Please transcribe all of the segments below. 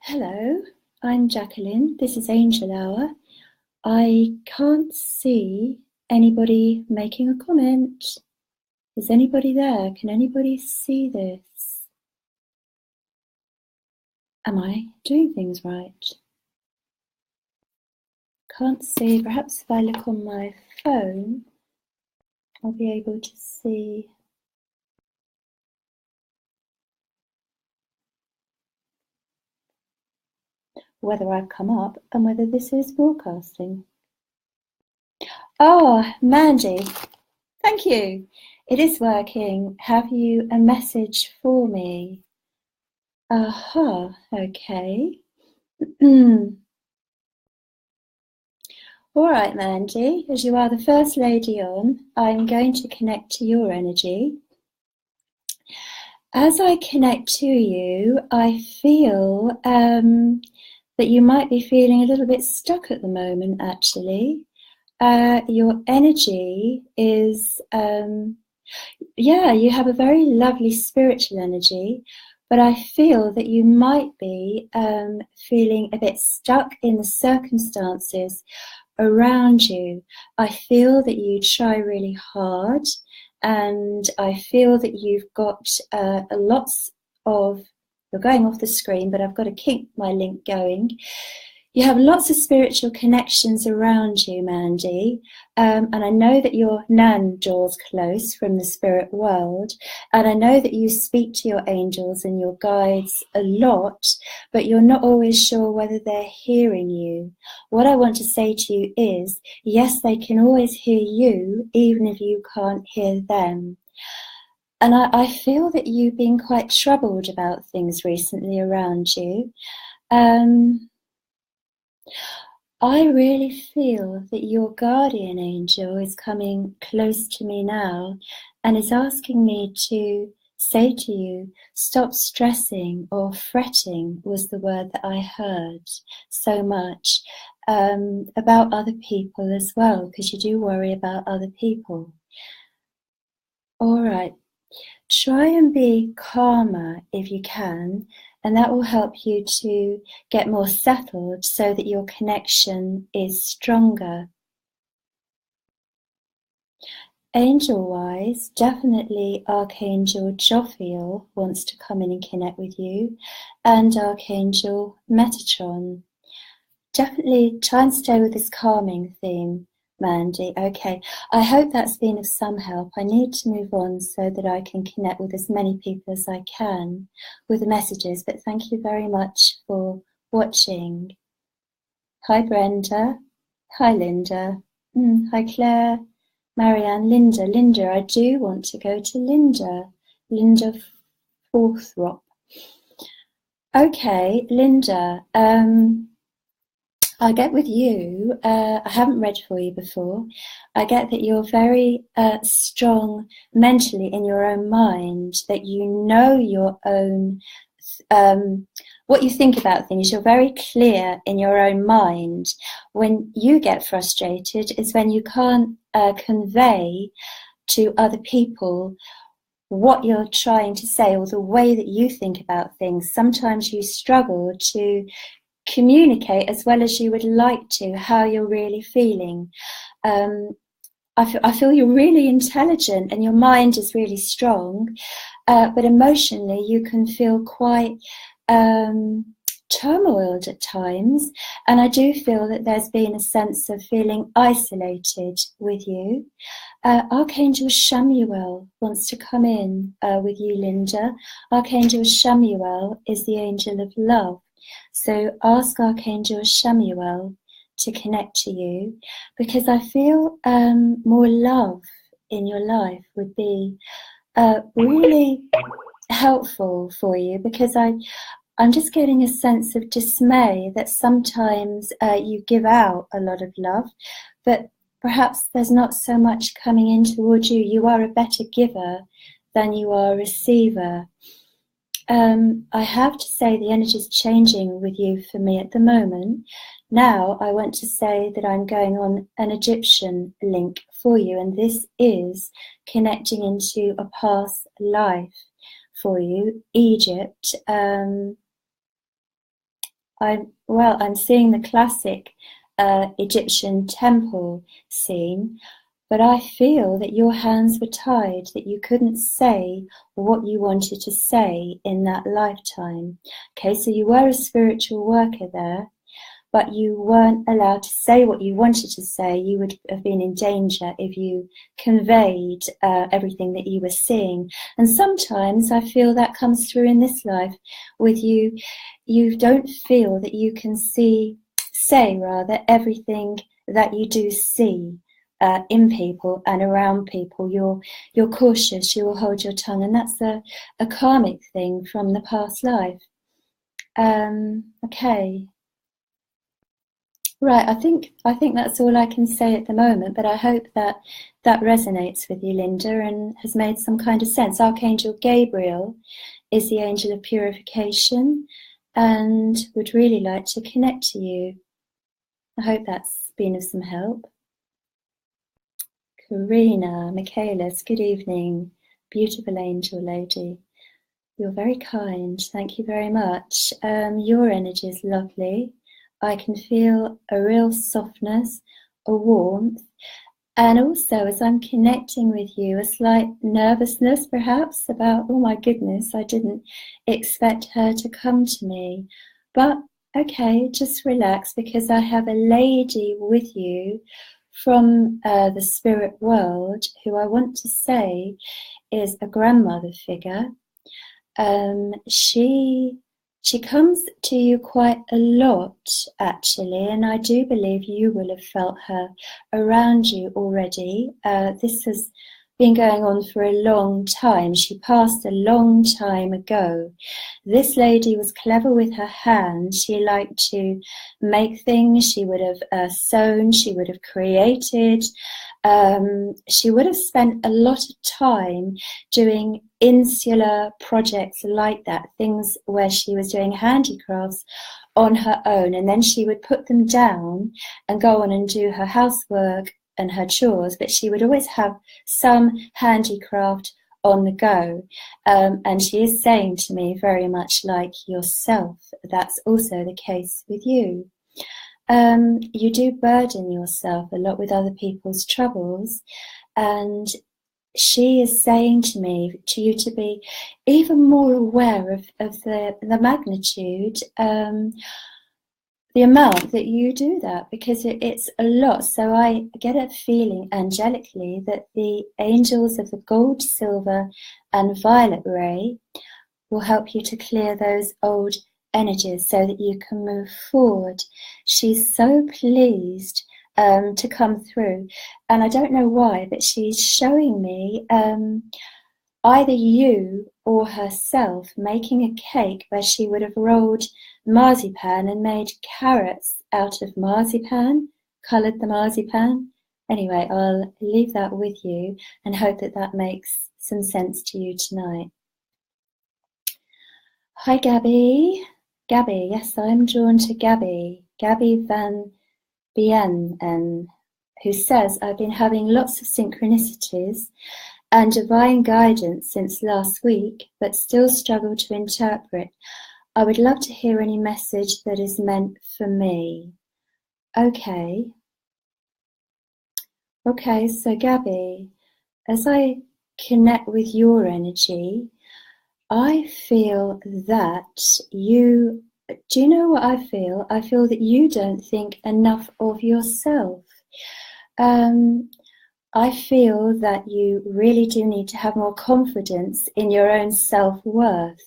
Hello, I'm Jacqueline. This is Angel Hour. I can't see anybody making a comment. Is anybody there? Can anybody see this? Am I doing things right? Can't see. Perhaps if I look on my phone, I'll be able to see. Whether I've come up and whether this is broadcasting. Oh, Mandy, thank you. It is working. Have you a message for me? Aha, okay. All right, Mandy, as you are the first lady on, I'm going to connect to your energy. As I connect to you, I feel that you might be feeling a little bit stuck at the moment, actually. Your energy is, you have a very lovely spiritual energy, but I feel that you might be feeling a bit stuck in the circumstances around you. I feel that you try really hard, and I feel that you've got lots of, you're going off the screen, but I've got to keep my link going. You have lots of spiritual connections around you, Mandy, and I know that your Nan draws close from the spirit world, and I know that you speak to your angels and your guides a lot, but you're not always sure whether they're hearing you. What I want to say to you is, yes, they can always hear you, even if you can't hear them. And I feel that you've been quite troubled about things recently around you. I really feel that your guardian angel is coming close to me now and is asking me to say to you, stop stressing or fretting was the word that I heard so much, about other people as well, because you do worry about other people. All right, try and be calmer if you can, and that will help you to get more settled so that your connection is stronger. Angel-wise, definitely Archangel Jophiel wants to come in and connect with you, and Archangel Metatron. Definitely try and stay with this calming theme, Mandy. Okay, I hope that's been of some help. I need to move on so that I can connect with as many people as I can with the messages, but thank you very much for watching. Hi, Brenda. Hi, Linda. Hi, Claire. Marianne, Linda, I do want to go to Linda Forthrop. Okay, Linda, I get with you, I haven't read for you before, I get that you're very strong mentally in your own mind, that you know your own, what you think about things, you're very clear in your own mind. When you get frustrated is when you can't convey to other people what you're trying to say or the way that you think about things. Sometimes you struggle to communicate as well as you would like to how you're really feeling. I feel you're really intelligent and your mind is really strong, but emotionally you can feel quite turmoiled at times, and I do feel that there's been a sense of feeling isolated with you. Archangel Chamuel wants to come in with you, Linda. Archangel Chamuel is the angel of love. So ask Archangel Chamuel to connect to you, because I feel more love in your life would be really helpful for you, because I'm just getting a sense of dismay that sometimes you give out a lot of love, but perhaps there's not so much coming in towards you. You are a better giver than you are a receiver. I have to say the energy is changing with you for me at the moment. Now I want to say that I'm going on an Egyptian link for you, and this is connecting into a past life for you, Egypt. I'm seeing the classic Egyptian temple scene, but I feel that your hands were tied, that you couldn't say what you wanted to say in that lifetime. Okay, so you were a spiritual worker there, but you weren't allowed to say what you wanted to say. You would have been in danger if you conveyed everything that you were seeing. And sometimes I feel that comes through in this life with you. You don't feel that you can say everything that you do see in people and around people. You're cautious, you will hold your tongue, and that's a karmic thing from the past life. Okay. Right, I think that's all I can say at the moment, but I hope that resonates with you, Linda, and has made some kind of sense. Archangel Gabriel is the angel of purification and would really like to connect to you. I hope that's been of some help. Karina, Michaelis, good evening. Beautiful angel lady. You're very kind. Thank you very much. Your energy is lovely. I can feel a real softness, a warmth, and also as I'm connecting with you, a slight nervousness perhaps about, oh my goodness, I didn't expect her to come to me. But okay, just relax, because I have a lady with you from the spirit world who I want to say is a grandmother figure. She comes to you quite a lot, actually, and I do believe you will have felt her around you already. This has been going on for a long time. She passed a long time ago. This lady was clever with her hands. She liked to make things. She would have sewn. She would have created. She would have spent a lot of time doing insular projects like that, things where she was doing handicrafts on her own, and then she would put them down and go on and do her housework and her chores, but she would always have some handicraft on the go. And she is saying to me, very much like yourself, that's also the case with you. You do burden yourself a lot with other people's troubles, and she is saying to me, to you, to be even more aware of the magnitude, the amount that you do that, because it's a lot. So I get a feeling angelically that the angels of the gold, silver, and violet ray will help you to clear those old energies so that you can move forward. She's so pleased to come through, and I don't know why, but she's showing me either you or herself making a cake where she would have rolled marzipan and made carrots out of marzipan, coloured the marzipan. Anyway, I'll leave that with you and hope that that makes some sense to you tonight. Hi, Gabby. Gabby, yes, I'm drawn to Gabby. Gabby Van Bien, who says, I've been having lots of synchronicities and divine guidance since last week, but still struggle to interpret. I would love to hear any message that is meant for me. Okay, so Gabby, as I connect with your energy, I feel that you, do you know what I feel? I feel that you don't think enough of yourself. I feel that you really do need to have more confidence in your own self-worth,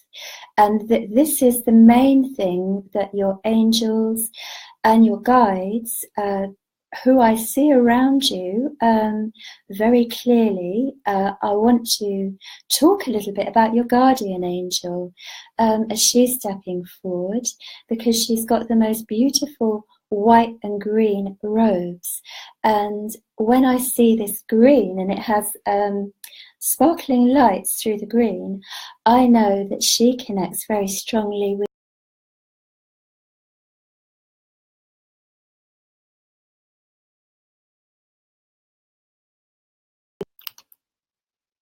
and that this is the main thing that your angels and your guides, who I see around you very clearly. I want to talk a little bit about your guardian angel as she's stepping forward, because she's got the most beautiful white and green robes, and when I see this green and it has sparkling lights through the green, I know that she connects very strongly with.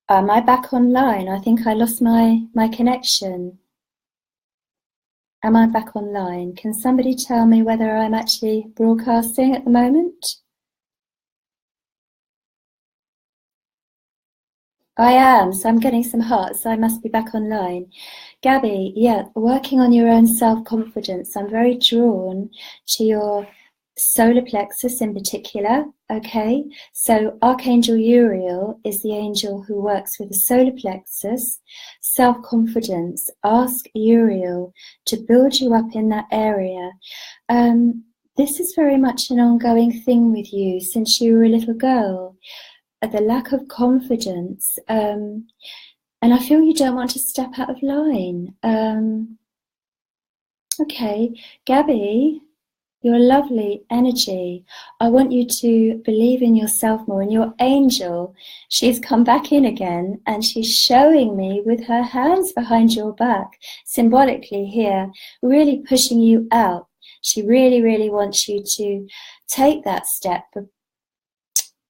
Am I back online? I think I lost my connection. Am I back online? Can somebody tell me whether I'm actually broadcasting at the moment? I am, so I'm getting some hearts, so I must be back online. Gabby, yeah, working on your own self-confidence. I'm very drawn to your solar plexus in particular, okay? So Archangel Uriel is the angel who works with the solar plexus, self-confidence. Ask Uriel to build you up in that area. This is very much an ongoing thing with you since you were a little girl. The lack of confidence, and I feel you don't want to step out of line. Okay, Gabby, you're a lovely energy. I want you to believe in yourself more. And your angel, she's come back in again and she's showing me with her hands behind your back, symbolically here, really pushing you out. She really, really wants you to take that step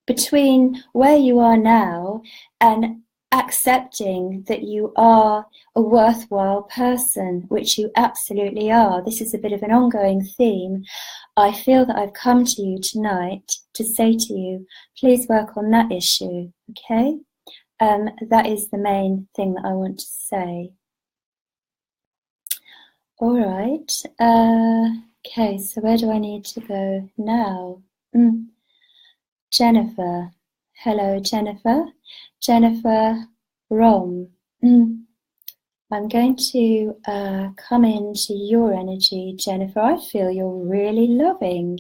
between where you are now and accepting that you are a worthwhile person, which you absolutely are. This is a bit of an ongoing theme. I feel that I've come to you tonight to say to you, please work on that issue, okay? That is the main thing that I want to say. All right. Okay, so where do I need to go now? Jennifer. Hello, Jennifer. Jennifer Rom. I'm going to come into your energy, Jennifer. I feel you're really loving.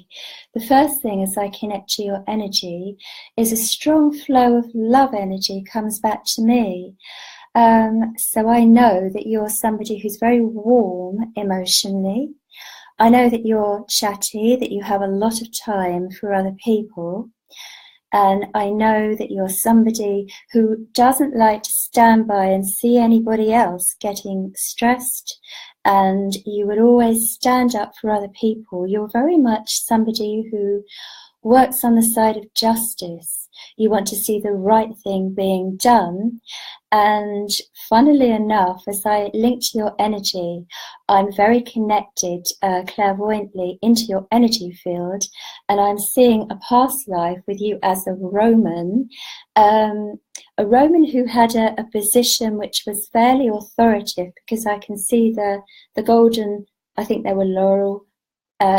The first thing as I connect to your energy is a strong flow of love energy comes back to me. So I know that you're somebody who's very warm emotionally. I know that you're chatty, that you have a lot of time for other people. And I know that you're somebody who doesn't like to stand by and see anybody else getting stressed, and you would always stand up for other people. You're very much somebody who works on the side of justice. You want to see the right thing being done. And funnily enough, as I link to your energy, I'm very connected clairvoyantly into your energy field, and I'm seeing a past life with you as a Roman who had a position which was fairly authoritative, because I can see the golden, I think they were laurel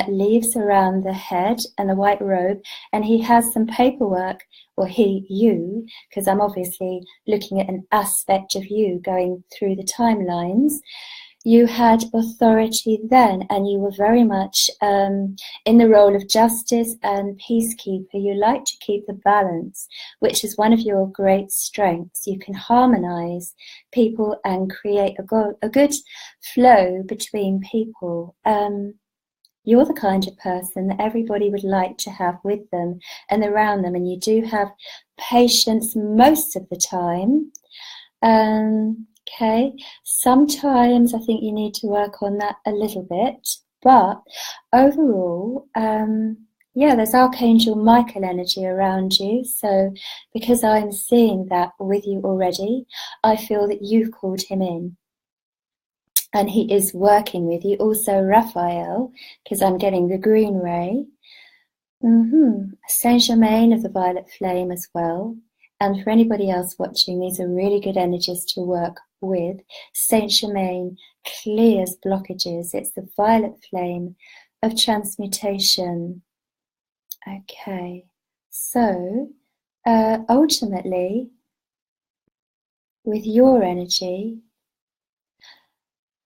leaves around the head and the white robe, and he has some paperwork, or you, because I'm obviously looking at an aspect of you going through the timelines. You had authority then, and you were very much in the role of justice and peacekeeper. You like to keep the balance, which is one of your great strengths. You can harmonize people and create a good flow between people. You're the kind of person that everybody would like to have with them and around them, and you do have patience most of the time. Okay, sometimes I think you need to work on that a little bit, but overall, yeah, there's Archangel Michael energy around you. So because I'm seeing that with you already, I feel that you've called him in. And he is working with you. Also Raphael, because I'm getting the green ray. Saint Germain of the violet flame as well. And for anybody else watching, these are really good energies to work with. Saint Germain clears blockages. It's the violet flame of transmutation. Okay, so ultimately, with your energy,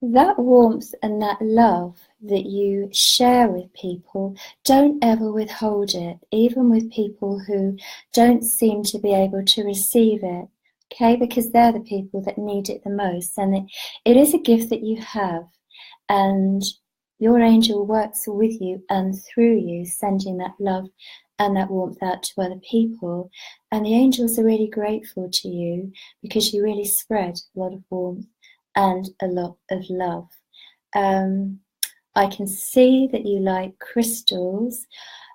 that warmth and that love that you share with people, don't ever withhold it, even with people who don't seem to be able to receive it, okay? Because they're the people that need it the most. And it is a gift that you have, and your angel works with you and through you, sending that love and that warmth out to other people. And the angels are really grateful to you because you really spread a lot of warmth and a lot of love. I can see that you like crystals.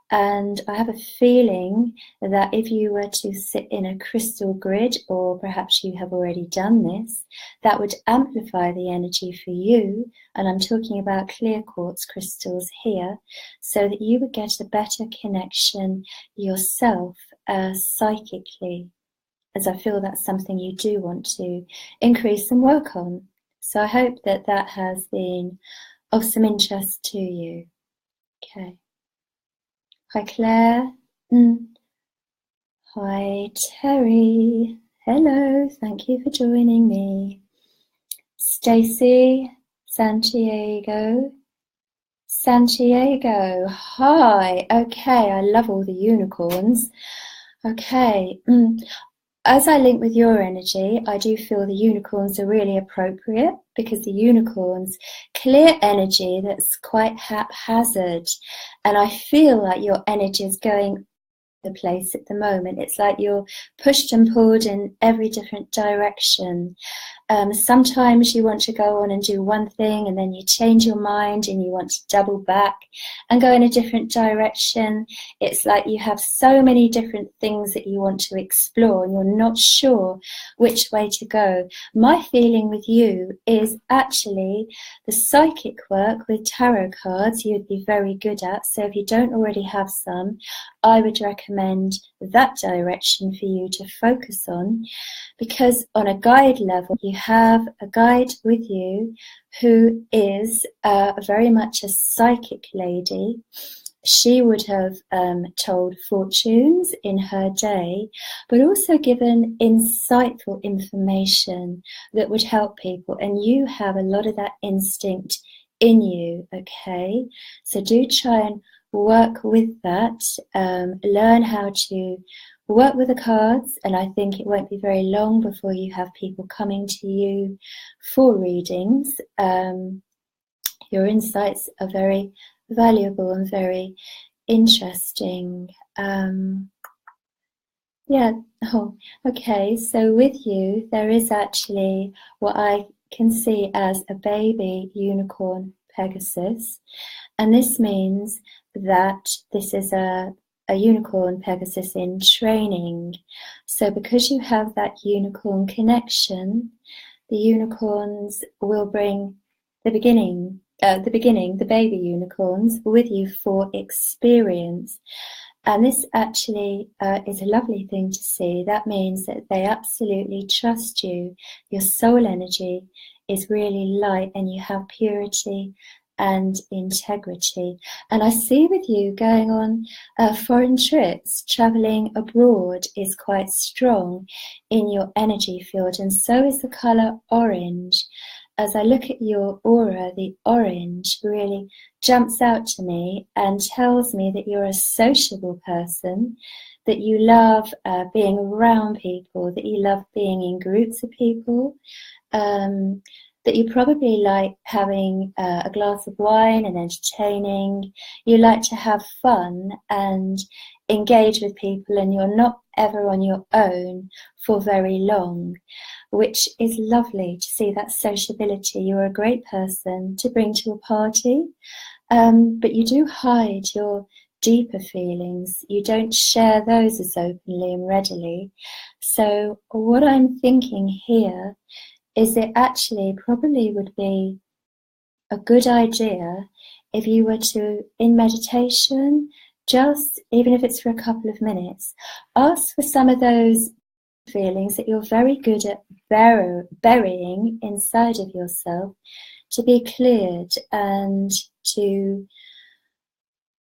And I have a feeling that if you were to sit in a crystal grid, or perhaps you have already done this, that would amplify the energy for you. And I'm talking about clear quartz crystals here, so that you would get a better connection yourself psychically, as I feel that's something you do want to increase and work on. So I hope that that has been of some interest to you. Okay. Hi, Claire. Hi, Terry. Hello, thank you for joining me. Stacy, Santiago. Hi. Okay, I love all the unicorns. Okay. As I link with your energy, I do feel the unicorns are really appropriate, because the unicorns clear energy that's quite haphazard. And I feel like your energy is going the place at the moment. It's like you're pushed and pulled in every different direction. Sometimes you want to go on and do one thing, and then you change your mind and you want to double back and go in a different direction. It's like you have so many different things that you want to explore and you're not sure which way to go. My feeling with you is actually the psychic work with tarot cards you'd be very good at. So if you don't already have some, I would recommend that direction for you to focus on, because on a guide level, you have a guide with you who is very much a psychic lady. She would have told fortunes in her day, but also given insightful information that would help people. And you have a lot of that instinct in you, okay? So do try and work with that, learn how to work with the cards, and I think it won't be very long before you have people coming to you for readings. Your insights are very valuable and very interesting. Yeah, oh, okay, so with you, there is actually what I can see as a baby unicorn Pegasus, and this means that this is a unicorn Pegasus in training. So because you have that unicorn connection, the unicorns will bring the baby unicorns with you for experience. And this actually is a lovely thing to see. That means that they absolutely trust you. Your soul energy is really light and you have purity and integrity. And I see with you going on foreign trips, traveling abroad is quite strong in your energy field, and so is the color orange. As I look at your aura, the orange really jumps out to me and tells me that you're a sociable person, that you love being around people, that you love being in groups of people, that you probably like having a glass of wine and entertaining. You like to have fun and engage with people, and you're not ever on your own for very long, which is lovely to see that sociability. You're a great person to bring to a party, but you do hide your deeper feelings. You don't share those as openly and readily. So what I'm thinking here is it actually probably would be a good idea if you were to, in meditation, just, even if it's for a couple of minutes, ask for some of those feelings that you're very good at burying inside of yourself to be cleared, and to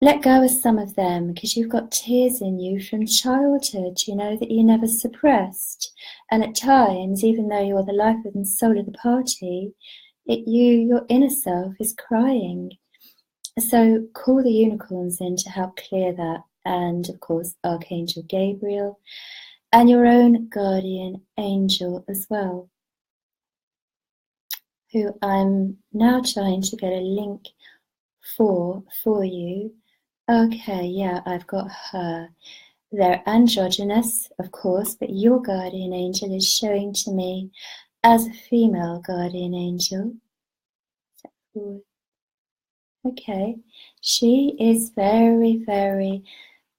let go of some of them, because you've got tears in you from childhood, you know, that you never suppressed. And at times, even though you're the life and soul of the party, your inner self is crying. So call the unicorns in to help clear that. And of course, Archangel Gabriel and your own guardian angel as well, who I'm now trying to get a link for you. Okay, yeah, I've got her. They're androgynous, of course, but your guardian angel is showing to me as a female guardian angel. Okay. She is very, very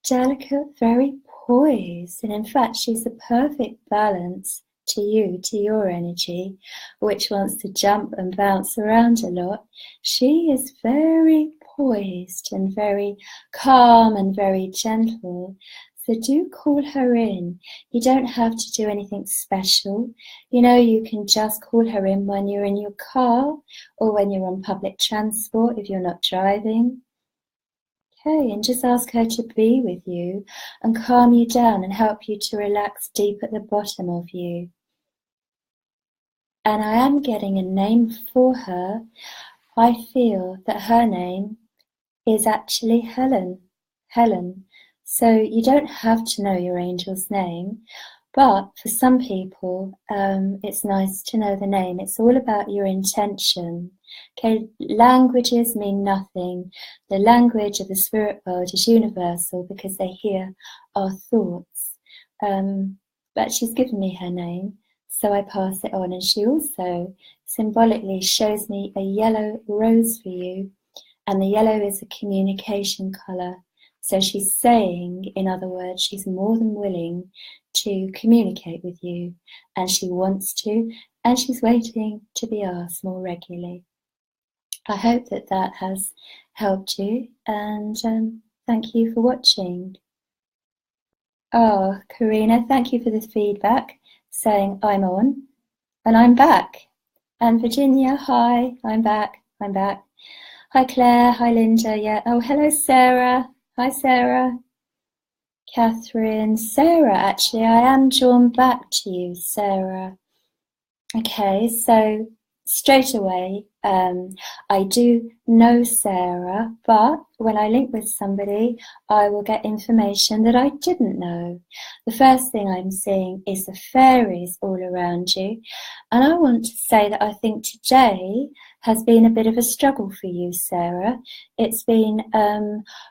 delicate, very poised, and in fact she's a perfect balance to you, to your energy, which wants to jump and bounce around a lot. She is very poised and very calm and very gentle. So do call her in. You don't have to do anything special. You know, you can just call her in when you're in your car or when you're on public transport if you're not driving. Okay, and just ask her to be with you and calm you down and help you to relax deep at the bottom of you. And I am getting a name for her. I feel that her name is actually Helen. Helen. So you don't have to know your angel's name, but for some people, it's nice to know the name. It's all about your intention. Okay, languages mean nothing. The language of the spirit world is universal because they hear our thoughts. But she's given me her name, so I pass it on. And she also symbolically shows me a yellow rose for you, and the yellow is a communication colour. So she's saying, in other words, she's more than willing to communicate with you, and she wants to, and she's waiting to be asked more regularly. I hope that that has helped you, and thank you for watching. Oh, Karina, thank you for the feedback, saying I'm on, and I'm back. And Virginia, hi, I'm back. Hi Claire, hi Linda, yeah. Oh, hello Sarah. Hi Sarah. Catherine, Sarah, actually, I am drawn back to you, Sarah. Okay, so straight away, I do know Sarah, but when I link with somebody, I will get information that I didn't know. The first thing I'm seeing is the fairies all around you. And I want to say that I think today has been a bit of a struggle for you, Sarah. It's been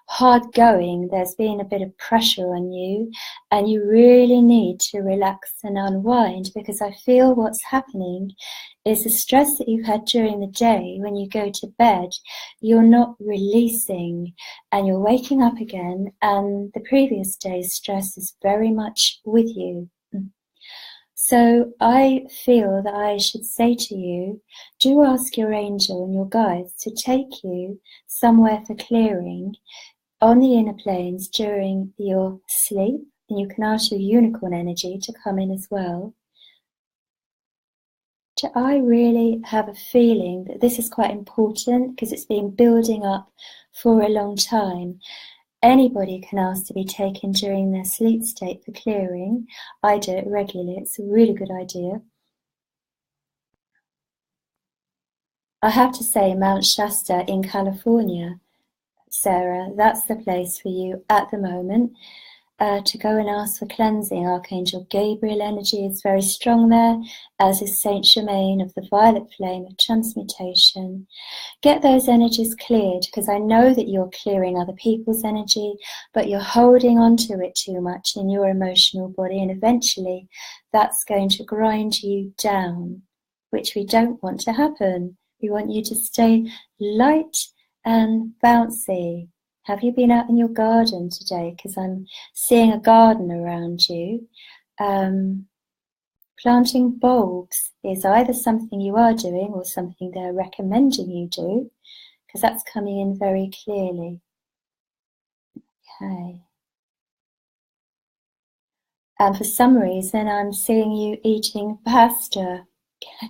hard going. There's been a bit of pressure on you, and you really need to relax and unwind, because I feel what's happening is the stress that you've had during the day. When you go to bed, you're not releasing, and you're waking up again, and the previous day's stress is very much with you. So I feel that I should say to you, do ask your angel and your guides to take you somewhere for clearing on the inner planes during your sleep, and you can ask your unicorn energy to come in as well. I really have a feeling that this is quite important because it's been building up for a long time. Anybody can ask to be taken during their sleep state for clearing. I do it regularly. It's a really good idea. I have to say, Mount Shasta in California, Sarah, that's the place for you at the moment. To go and ask for cleansing. Archangel Gabriel energy is very strong there, as is Saint Germain of the violet flame of transmutation. Get those energies cleared, because I know that you're clearing other people's energy, but you're holding on to it too much in your emotional body, and eventually that's going to grind you down, which we don't want to happen. We want you to stay light and bouncy. Have you been out in your garden today? Because I'm seeing a garden around you. Planting bulbs is either something you are doing or something they're recommending you do, because that's coming in very clearly. Okay. And for some reason, I'm seeing you eating pasta.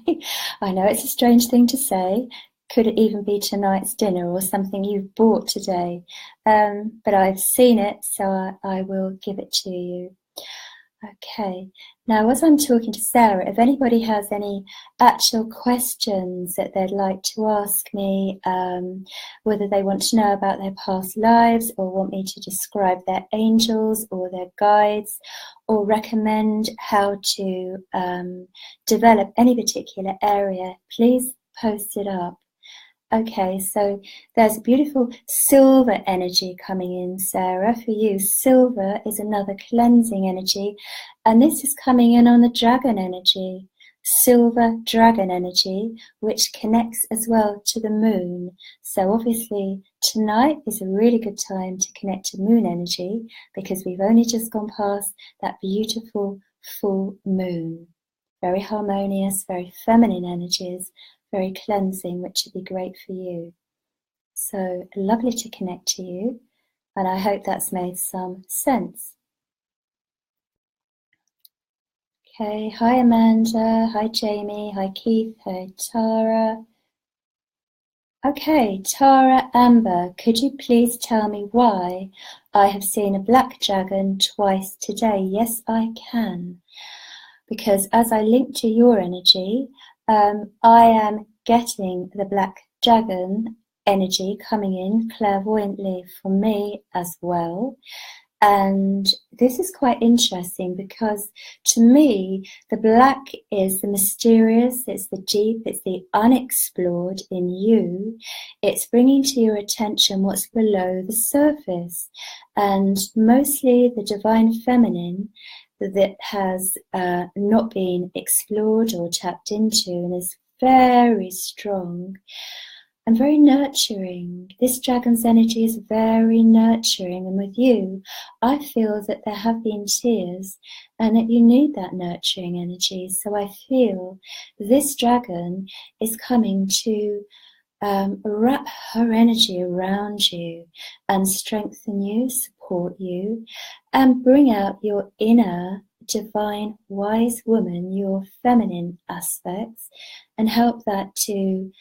Okay. I know it's a strange thing to say. Could it even be tonight's dinner or something you've bought today? But I've seen it, so I will give it to you. Okay. Now, as I'm talking to Sarah, if anybody has any actual questions that they'd like to ask me, whether they want to know about their past lives or want me to describe their angels or their guides, or recommend how to develop any particular area, please post it up. Okay, so there's a beautiful silver energy coming in, Sarah, for you. Silver is another cleansing energy, and this is coming in on the dragon energy. silver dragon energy, which connects as well to the moon. So obviously tonight is a really good time to connect to moon energy, because we've only just gone past that beautiful full moon. Very harmonious, very feminine energies, very cleansing, which would be great for you. So lovely to connect to you, and I hope that's made some sense. Okay, hi Amanda, hi Jamie, hi Keith, hi Tara. Okay, Tara Amber, could you please tell me why I have seen a black dragon twice today? Yes, I can. Because as I link to your energy, I am getting the black dragon energy coming in clairvoyantly for me as well. And this is quite interesting, because to me, the black is the mysterious, it's the deep, it's the unexplored in you. It's bringing to your attention what's below the surface, and mostly the divine feminine that has not been explored or tapped into, and is very strong and very nurturing. This dragon's energy is very nurturing, and with you, I feel that there have been tears and that you need that nurturing energy. So I feel this dragon is coming to wrap her energy around you and strengthen you, support you, and bring out your inner divine wise woman, your feminine aspects, and help that to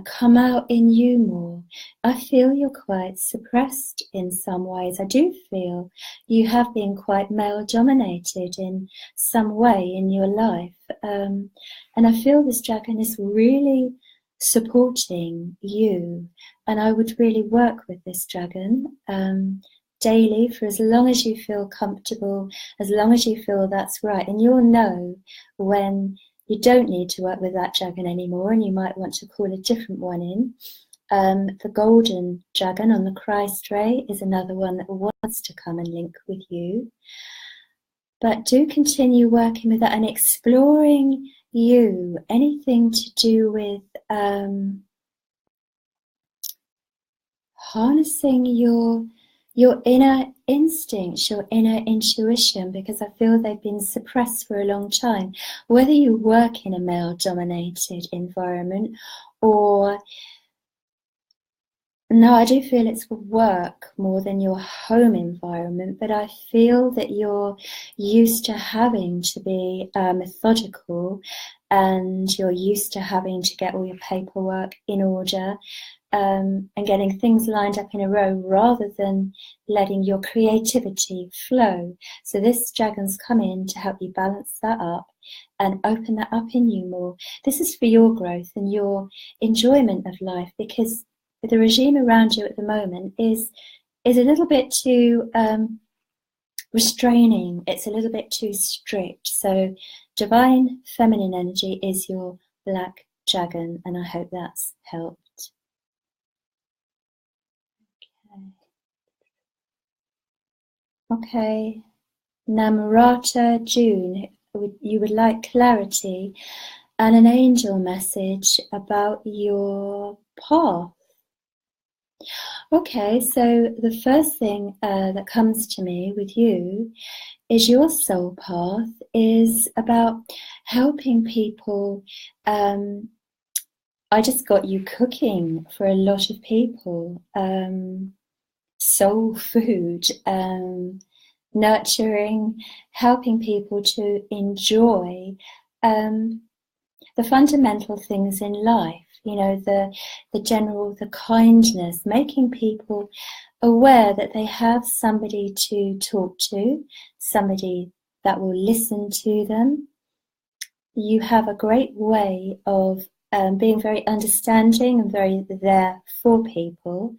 come out in you more. I feel you're quite suppressed in some ways. I do feel you have been quite male dominated in some way in your life. And I feel this dragon is really supporting you. And I would really work with this dragon daily for as long as you feel comfortable, as long as you feel that's right. And you'll know when you don't need to work with that dragon anymore, and you might want to call a different one in. The golden dragon on the Christ ray is another one that wants to come and link with you. But do continue working with that and exploring you. Anything to do with harnessing your inner instincts, your inner intuition, because I feel they've been suppressed for a long time. Whether you work in a male-dominated environment or... No, I do feel it's work more than your home environment, but I feel that you're used to having to be methodical, and you're used to having to get all your paperwork in order, and getting things lined up in a row rather than letting your creativity flow. So this dragon's come in to help you balance that up and open that up in you more. This is for your growth and your enjoyment of life, because the regime around you at the moment is a little bit too restraining. It's a little bit too strict. So divine feminine energy is your black dragon, and I hope that's helped. Okay. Namrata June, you would like clarity and an angel message about your path. Okay, so the first thing that comes to me with you is your soul path is about helping people. I just got you cooking for a lot of people. Soul food, nurturing, helping people to enjoy the fundamental things in life. You know, the general, the kindness, making people aware that they have somebody to talk to, somebody that will listen to them. You have a great way of being very understanding and very there for people.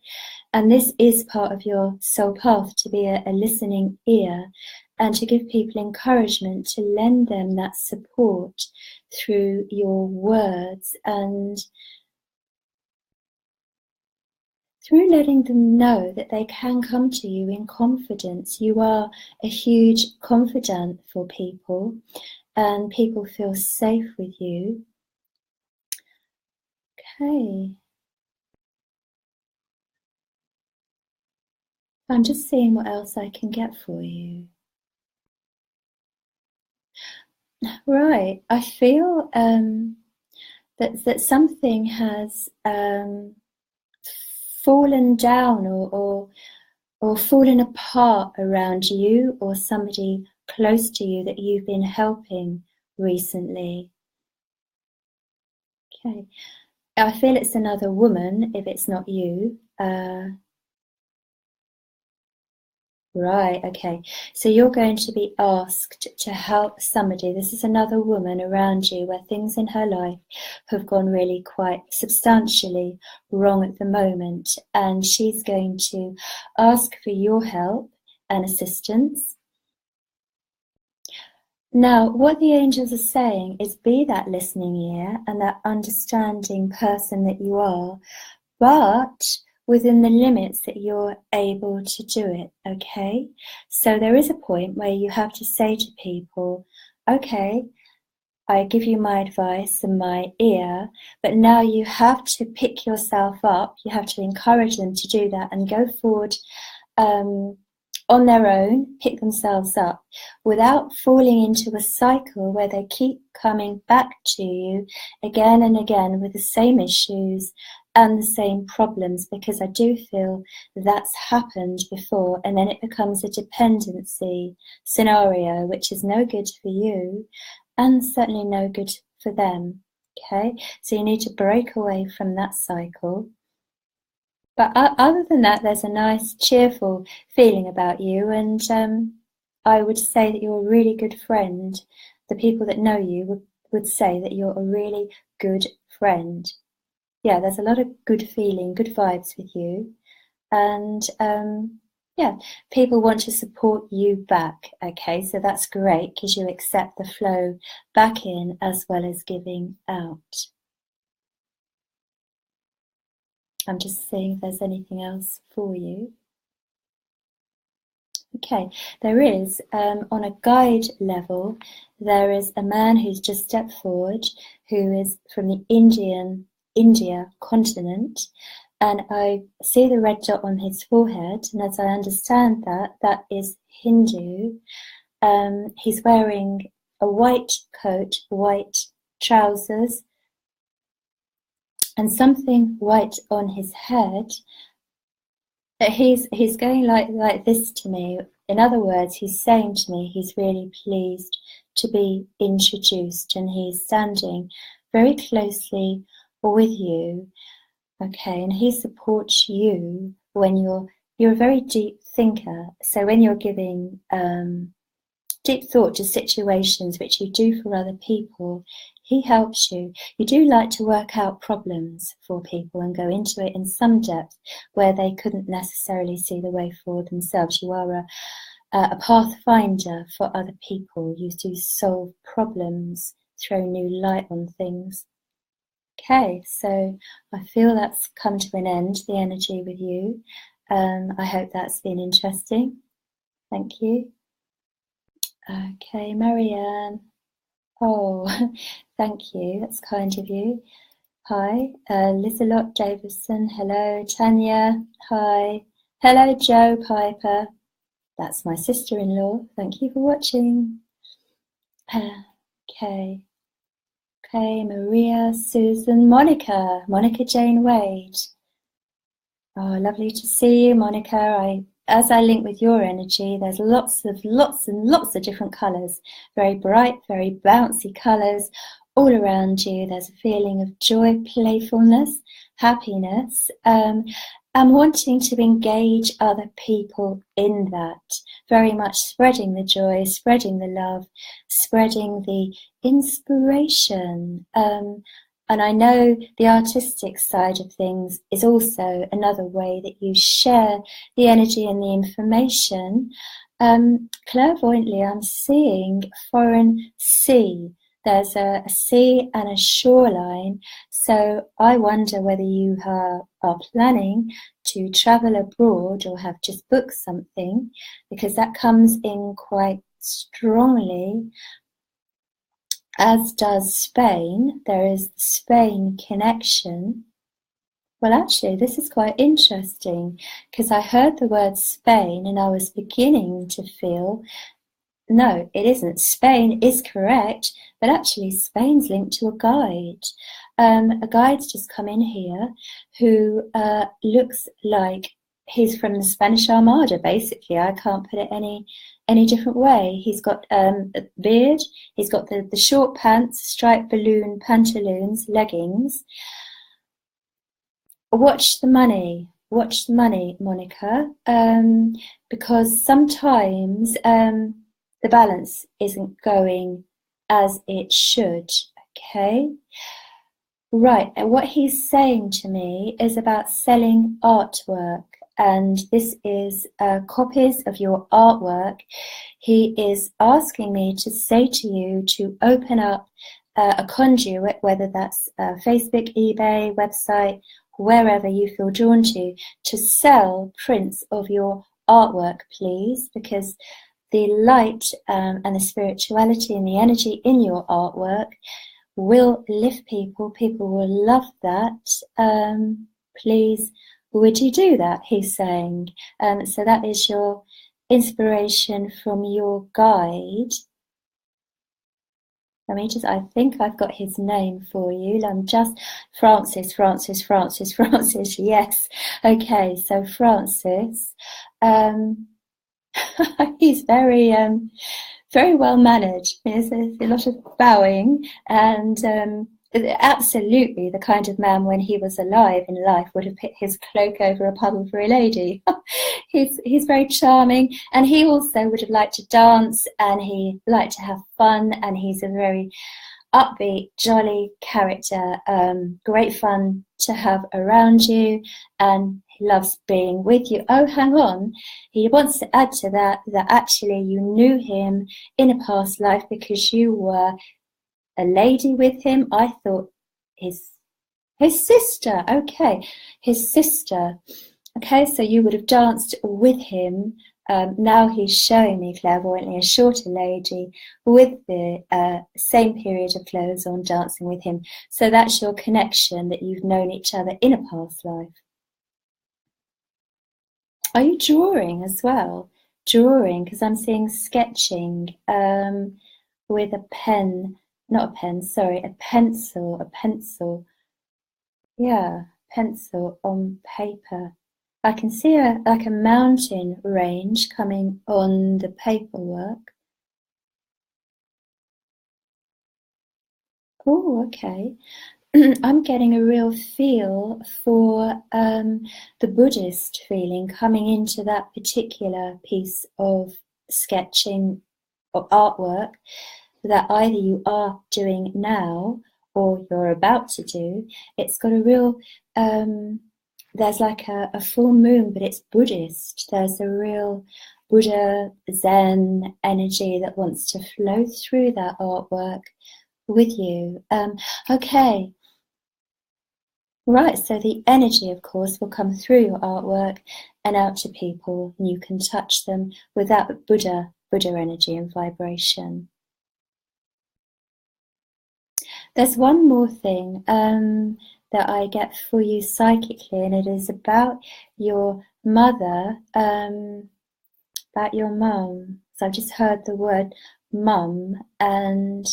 And this is part of your soul path, to be a listening ear and to give people encouragement, to lend them that support through your words and through letting them know that they can come to you in confidence. You are a huge confidant for people, and people feel safe with you. Okay. I'm just seeing what else I can get for you. Right, I feel that something has fallen down or fallen apart around you or somebody close to you that you've been helping recently. Okay, I feel it's another woman if it's not you. Right, okay. So you're going to be asked to help somebody. This is another woman around you where things in her life have gone really quite substantially wrong at the moment. And she's going to ask for your help and assistance. Now, what the angels are saying is be that listening ear and that understanding person that you are, but within the limits that you're able to do it, okay? So there is a point where you have to say to people, okay, I give you my advice and my ear, but now you have to pick yourself up, you have to encourage them to do that and go forward on their own, pick themselves up, without falling into a cycle where they keep coming back to you again and again with the same issues and the same problems, because I do feel that's happened before, and then it becomes a dependency scenario, which is no good for you and certainly no good for them. Okay, so you need to break away from that cycle. But other than that, there's a nice, cheerful feeling about you, and I would say that you're a really good friend. The people that know you would say that you're a really good friend. Yeah, there's a lot of good feeling, good vibes with you, and yeah, people want to support you back. Okay, so that's great because you accept the flow back in as well as giving out. I'm just seeing if there's anything else for you. Okay, there is, on a guide level, there is a man who's just stepped forward who is from the India continent, and I see the red dot on his forehead, and as I understand that, that is Hindu. He's wearing a white coat, white trousers, and something white on his head. He's going like this to me. In other words, he's saying to me he's really pleased to be introduced, and he's standing very closely with you. Okay, and he supports you when you're a very deep thinker. So when you're giving deep thought to situations which you do for other people, he helps you. You do like to work out problems for people and go into it in some depth where they couldn't necessarily see the way for themselves. You are a pathfinder for other people. You do solve problems, throw new light on things. Okay, so I feel that's come to an end, the energy with you. I hope that's been interesting. Thank you. Okay, Marianne. Oh, thank you. That's kind of you. Hi, Lizelot Davison. Hello, Tanya. Hi. Hello, Joe Piper. That's my sister-in-law. Thank you for watching. Okay. Okay, Maria, Susan, Monica Jane Wade. Oh, lovely to see you, Monica. As I link with your energy, there's lots and lots of different colours. Very bright, very bouncy colours all around you. There's a feeling of joy, playfulness, happiness, and wanting to engage other people in that. Very much spreading the joy, spreading the love, spreading the inspiration. And I know the artistic side of things is also another way that you share the energy and the information. Clairvoyantly, I'm seeing foreign sea. There's a sea and a shoreline. So I wonder whether you are planning to travel abroad or have just booked something, because that comes in quite strongly. as does Spain. There is the Spain connection. Well, actually, this is quite interesting because I heard the word Spain and I was beginning to feel, no, it isn't. Spain is correct, but actually Spain's linked to a guide. A guide's just come in here who looks like he's from the Spanish Armada, basically. I can't put it any different way. He's got a beard, he's got the short pants, striped balloon pantaloons, leggings. Watch the money, Monica, because sometimes the balance isn't going as it should, okay? Right, and what he's saying to me is about selling artwork, and this is copies of your artwork. He is asking me to say to you to open up a conduit, whether that's Facebook, eBay, website, wherever you feel drawn to sell prints of your artwork, please, because the light and the spirituality and the energy in your artwork will lift people. People will love that. Please, would you do that? He's saying. So that is your inspiration from your guide. I think I've got his name for you. I'm just Francis, yes. Okay, so Francis, he's very well mannered. There's a lot of bowing and absolutely the kind of man when he was alive in life would have put his cloak over a puddle for a lady. He's very charming, and he also would have liked to dance, and he liked to have fun, and he's a very upbeat, jolly character. Great fun to have around you, and he loves being with you. Oh, hang on. He wants to add to that actually you knew him in a past life because you were a lady with him. I thought his sister. Okay, his sister. Okay, so you would have danced with him. Now he's showing me clairvoyantly a shorter lady with the same period of clothes on dancing with him. So that's your connection, that you've known each other in a past life. Are you drawing as well? Drawing, because I'm seeing sketching with a pen, not a pen, sorry, a pencil. Yeah, pencil on paper. I can see like a mountain range coming on the paperwork. Oh, okay. I'm getting a real feel for the Buddhist feeling coming into that particular piece of sketching or artwork that either you are doing now or you're about to do. It's got a real there's like a full moon, but it's Buddhist. There's a real Buddha Zen energy that wants to flow through that artwork with you. Okay. Right, so the energy, of course, will come through your artwork and out to people, and you can touch them with that Buddha energy and vibration. There's one more thing that I get for you psychically, and it is about your mother, about your mum. So I've just heard the word mum, and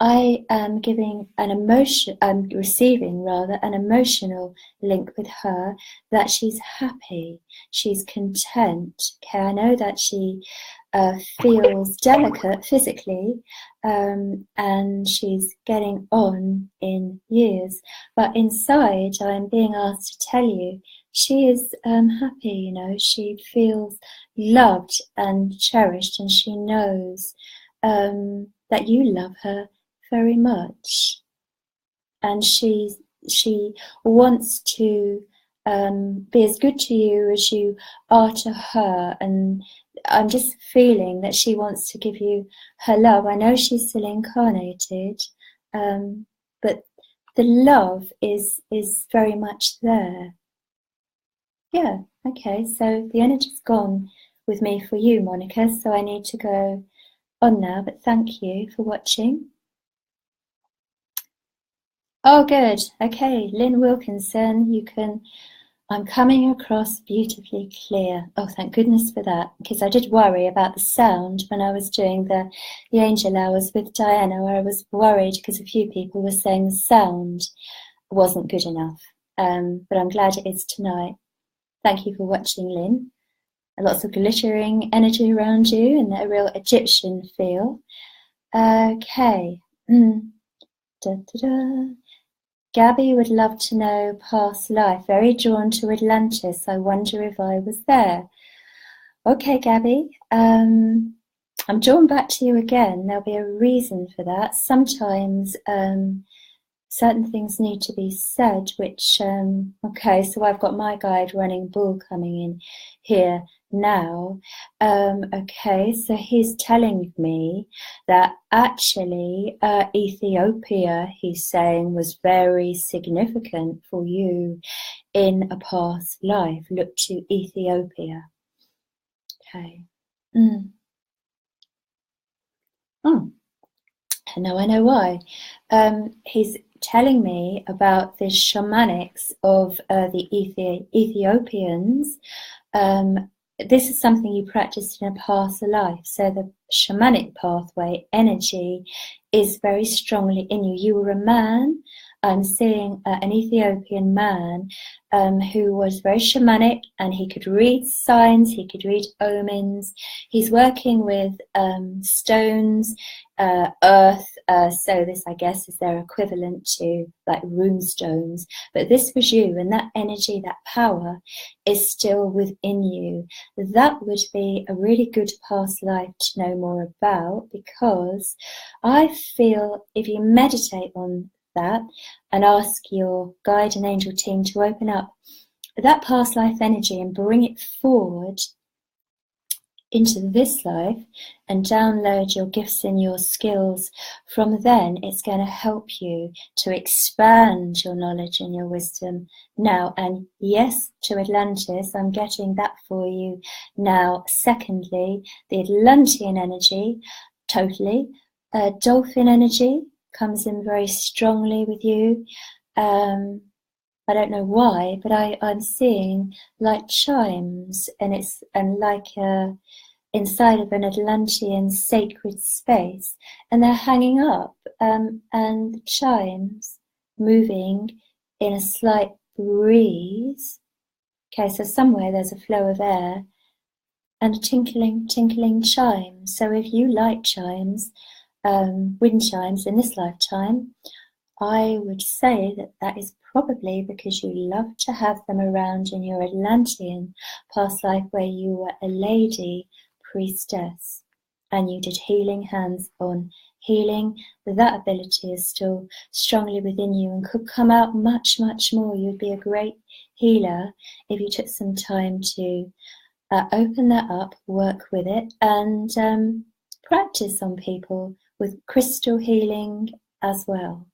I am giving I'm receiving rather an emotional link with her, that she's happy, she's content. Okay, I know that she feels delicate physically, and she's getting on in years, but inside I'm being asked to tell you she is happy. You know, she feels loved and cherished, and she knows that you love her very much, and she wants to be as good to you as you are to her, and I'm just feeling that she wants to give you her love. I know she's still incarnated, but the love is very much there. Yeah, okay, so the energy's gone with me for you, Monica, so I need to go on now, but thank you for watching. Oh, good. Okay, Lynn Wilkinson, you can. I'm coming across beautifully clear. Oh, thank goodness for that, because I did worry about the sound when I was doing the angel hours with Diana, where I was worried because a few people were saying the sound wasn't good enough. But I'm glad it is tonight. Thank you for watching, Lynn. Lots of glittering energy around you and a real Egyptian feel. Okay. Da, da, da. Gabby would love to know past life. Very drawn to Atlantis. I wonder if I was there. Okay, Gabby. I'm drawn back to you again. There'll be a reason for that. Sometimes certain things need to be said, which, okay, so I've got my guide Running Bull coming in here now. Okay, so he's telling me that actually Ethiopia, he's saying, was very significant for you in a past life. Look to Ethiopia. Okay. Oh, and now I know why. He's telling me about the shamanics of the Ethiopians. This is something you practiced in a past life. So the shamanic pathway energy is very strongly in you. You were a man. I'm seeing an Ethiopian man who was very shamanic, and he could read signs, he could read omens. He's working with stones, earth, so this, I guess, is their equivalent to like rune stones. But this was you, and that energy, that power is still within you. That would be a really good past life to know more about, because I feel if you meditate on that and ask your guide and angel team to open up that past life energy and bring it forward into this life and download your gifts and your skills from then, it's going to help you to expand your knowledge and your wisdom now. And yes, to Atlantis, I'm getting that for you now. Secondly, the Atlantean energy, totally. Dolphin energy comes in very strongly with you. I don't know why, but I'm seeing like chimes, and like inside of an Atlantean sacred space, and they're hanging up, and chimes moving in a slight breeze. Okay, so somewhere there's a flow of air and a tinkling chimes. So if you like chimes, wind chimes in this lifetime, I would say that is probably because you love to have them around in your Atlantean past life, where you were a lady priestess and you did healing hands on healing. That ability is still strongly within you and could come out much more. You'd be a great healer if you took some time to open that up, work with it, and practice on people with crystal healing as well.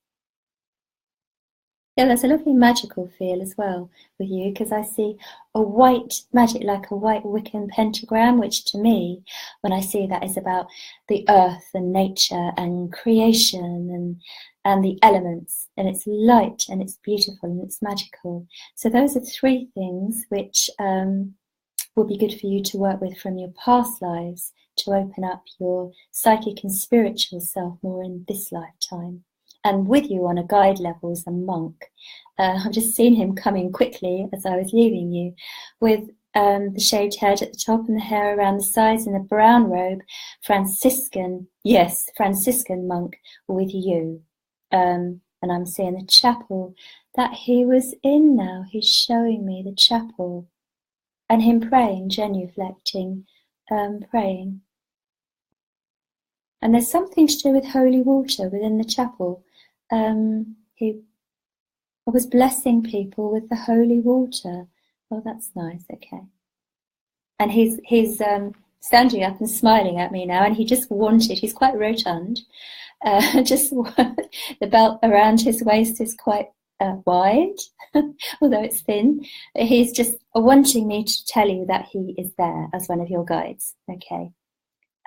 Yeah, there's a lovely magical feel as well with you, because I see a white magic, like a white Wiccan pentagram, which to me, when I see that, is about the earth and nature and creation and the elements, and it's light and it's beautiful and it's magical. So those are three things which will be good for you to work with from your past lives to open up your psychic and spiritual self more in this lifetime. And with you on a guide level is a monk. I've just seen him coming quickly as I was leaving you, with the shaved head at the top and the hair around the sides and the brown robe, Franciscan monk with you. And I'm seeing the chapel that he was in now. He's showing me the chapel and him praying, genuflecting, praying. And there's something to do with holy water within the chapel. He was blessing people with the holy water. Oh, that's nice. Okay. And he's standing up and smiling at me now, and he just wanted, he's quite rotund, just the belt around his waist is quite wide, although it's thin. He's just wanting me to tell you that he is there as one of your guides. Okay.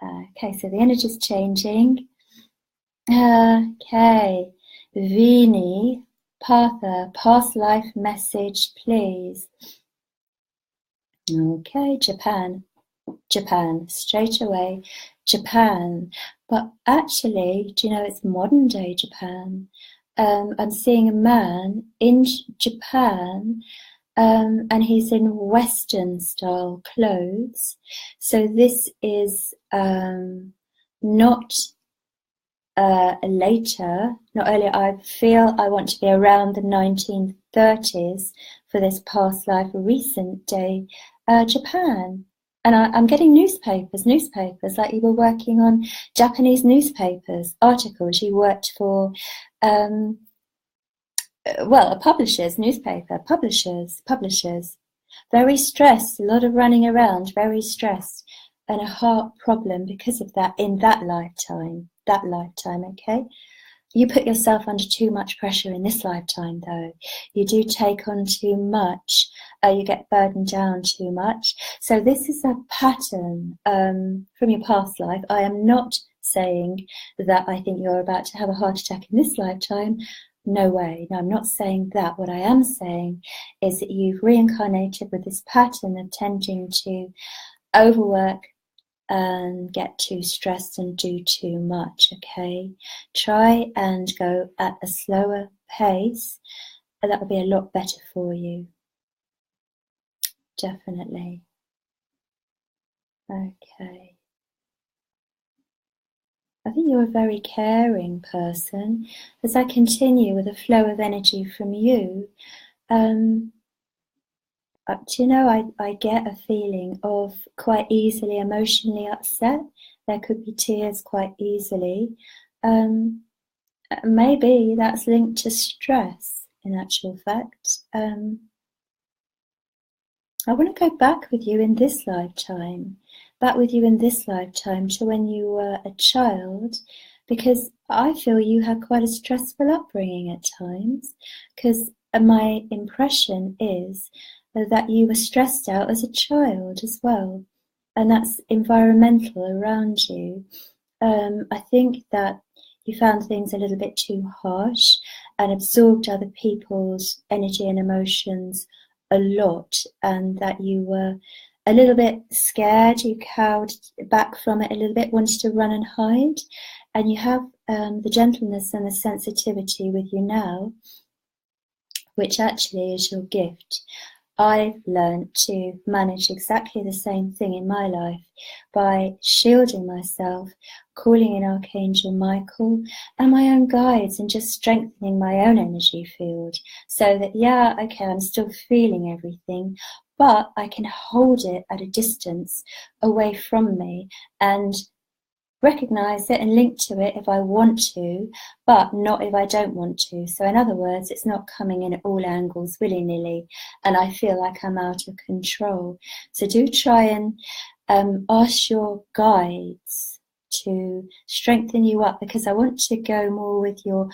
Okay, so the energy's changing. Okay, Vini, Partha, past life message, please. Okay, Japan, straight away, Japan. But actually, do you know, it's modern day Japan. I'm seeing a man in Japan, and he's in Western style clothes. So this is not later, not earlier. I feel I want to be around the 1930s for this past life, recent day Japan. And I'm getting newspapers, like you were working on Japanese newspapers, articles. You worked for, a publisher's newspaper, publishers. Very stressed, a lot of running around, very stressed, and a heart problem because of that in that lifetime, okay? You put yourself under too much pressure in this lifetime, though. You do take on too much. You get burdened down too much. So this is a pattern from your past life. I am not saying that I think you're about to have a heart attack in this lifetime. No way. No, I'm not saying that. What I am saying is that you've reincarnated with this pattern of tending to overwork and get too stressed and do too much, okay? Try and go at a slower pace, and that will be a lot better for you. Definitely. Okay. I think you're a very caring person. As I continue with a flow of energy from you, do you know, I get a feeling of quite easily emotionally upset. There could be tears quite easily. Maybe that's linked to stress, in actual fact. I want to go back with you in this lifetime, to when you were a child, because I feel you had quite a stressful upbringing at times, because my impression is that you were stressed out as a child as well, and that's environmental around you. I think that you found things a little bit too harsh and absorbed other people's energy and emotions a lot, and that you were a little bit scared, you cowered back from it a little bit, wanted to run and hide, and you have the gentleness and the sensitivity with you now, which actually is your gift. I've learned to manage exactly the same thing in my life by shielding myself, calling in Archangel Michael and my own guides, and just strengthening my own energy field, so that, yeah, okay, I'm still feeling everything, but I can hold it at a distance away from me and recognize it and link to it if I want to, but not if I don't want to. So in other words, it's not coming in at all angles willy-nilly, and I feel like I'm out of control. So do try and ask your guides to strengthen you up, because I want to go more with your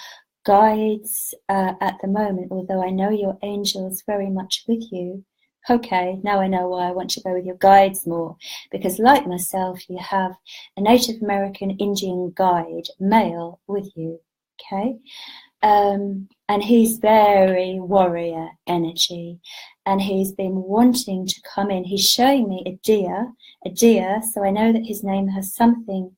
guides at the moment, although I know your angels very much with you. Okay, now I know why I want to go with your guides more, because like myself, you have a Native American Indian guide, male, with you, okay? And he's very warrior energy, and he's been wanting to come in. He's showing me a deer, so I know that his name has something.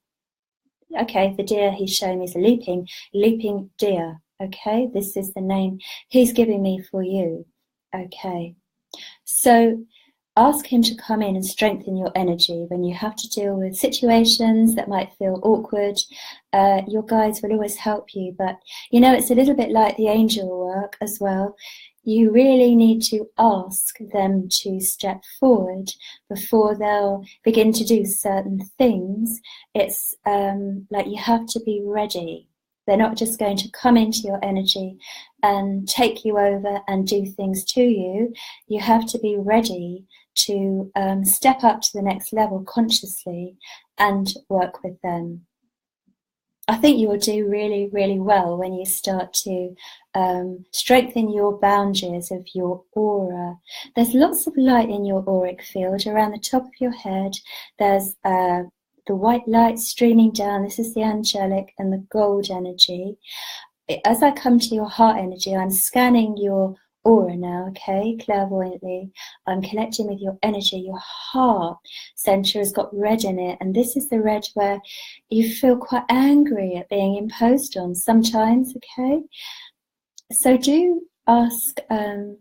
Okay, the deer he's showing me is a leaping deer, okay? This is the name he's giving me for you, okay? So ask him to come in and strengthen your energy when you have to deal with situations that might feel awkward. Your guides will always help you, but you know, it's a little bit like the angel work as well. You really need to ask them to step forward before they'll begin to do certain things. It's like you have to be ready. They're not just going to come into your energy and take you over and do things to you. You have to be ready to step up to the next level consciously and work with them. I think you'll do really, really well when you start to strengthen your boundaries of your aura. There's lots of light in your auric field around the top of your head. There's the white light streaming down. This is the angelic and the gold energy. as I come to your heart energy, I'm scanning your aura now, okay, clairvoyantly. I'm connecting with your energy. Your heart center has got red in it, and this is the red where you feel quite angry at being imposed on sometimes, okay? So do ask, I'm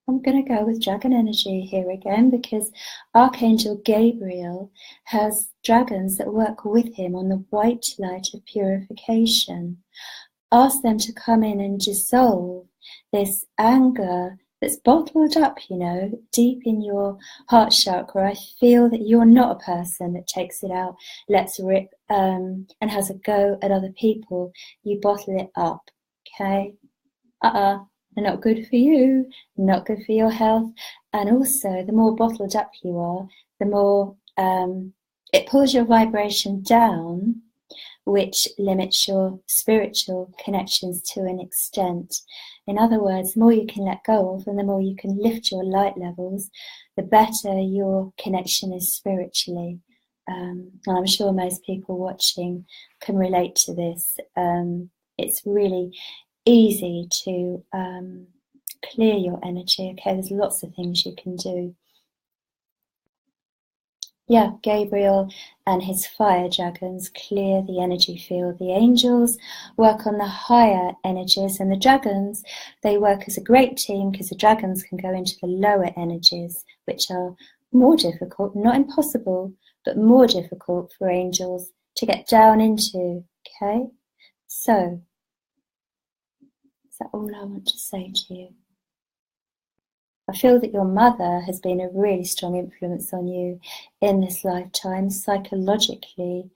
going to go with dragon energy here again, because Archangel Gabriel has dragons that work with him on the white light of purification. Ask them to come in and dissolve this anger that's bottled up, you know, deep in your heart chakra. I feel that you're not a person that takes it out, lets rip, and has a go at other people. You bottle it up, okay? Not good for you, not good for your health. And also, the more bottled up you are, the more it pulls your vibration down, which limits your spiritual connections to an extent. In other words, the more you can let go of and the more you can lift your light levels, the better your connection is spiritually. And I'm sure most people watching can relate to this. It's really easy to clear your energy. Okay, there's lots of things you can do. Yeah, Gabriel and his fire dragons clear the energy field. The angels work on the higher energies, and the dragons, they work as a great team, because the dragons can go into the lower energies, which are more difficult, not impossible, but more difficult for angels to get down into. Okay, so is that all I want to say to you? I feel that your mother has been a really strong influence on you in this lifetime, psychologically.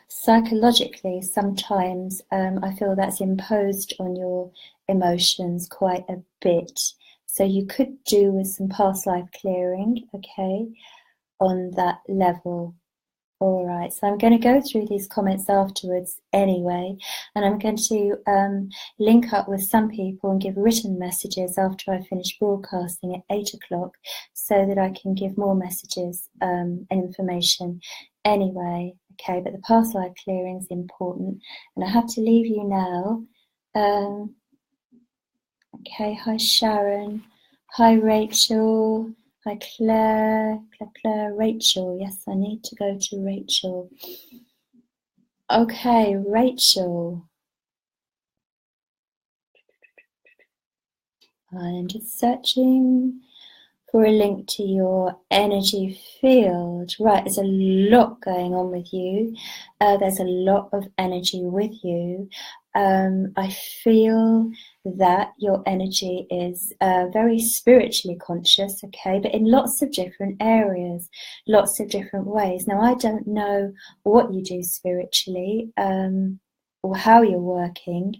Psychologically, sometimes I feel that's imposed on your emotions quite a bit. So you could do with some past life clearing, okay, on that level. All right, so I'm going to go through these comments afterwards anyway, and I'm going to link up with some people and give written messages after I finish broadcasting at 8 o'clock, so that I can give more messages and information anyway. Okay, but the past life clearing is important, and I have to leave you now. Okay, hi Sharon, hi Rachel. Hi Claire, Rachel. Yes, I need to go to Rachel. Okay, Rachel. I'm just searching for a link to your energy field. Right, there's a lot going on with you. There's a lot of energy with you. I feel that your energy is very spiritually conscious, okay, but in lots of different areas, lots of different ways. Now, I don't know what you do spiritually or how you're working,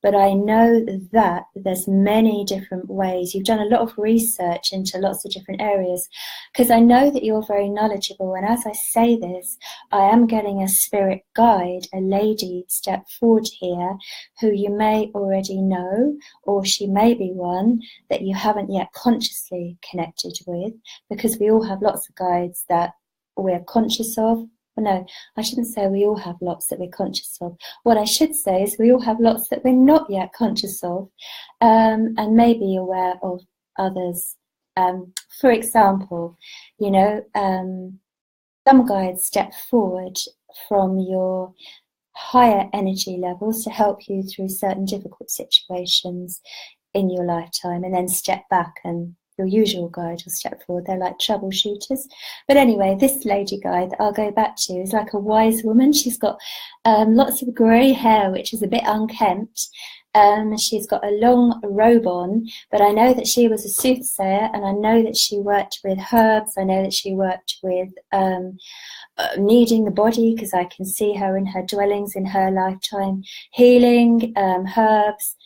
but I know that there's many different ways. You've done a lot of research into lots of different areas, because I know that you're very knowledgeable. And as I say this, I am getting a spirit guide, a lady step forward here, who you may already know, or she may be one that you haven't yet consciously connected with, because we all have lots of guides that we're conscious of. No, I shouldn't say we all have lots that we're conscious of. What I should say is we all have lots that we're not yet conscious of, and may be aware of others. For example, you know, some guides step forward from your higher energy levels to help you through certain difficult situations in your lifetime, and then step back, and your usual guide will step forward. They're like troubleshooters. But anyway, this lady guide that I'll go back to is like a wise woman. She's got lots of grey hair, which is a bit unkempt. She's got a long robe on, but I know that she was a soothsayer, and I know that she worked with herbs. I know that she worked with kneading the body, because I can see her in her dwellings in her lifetime, healing, herbs,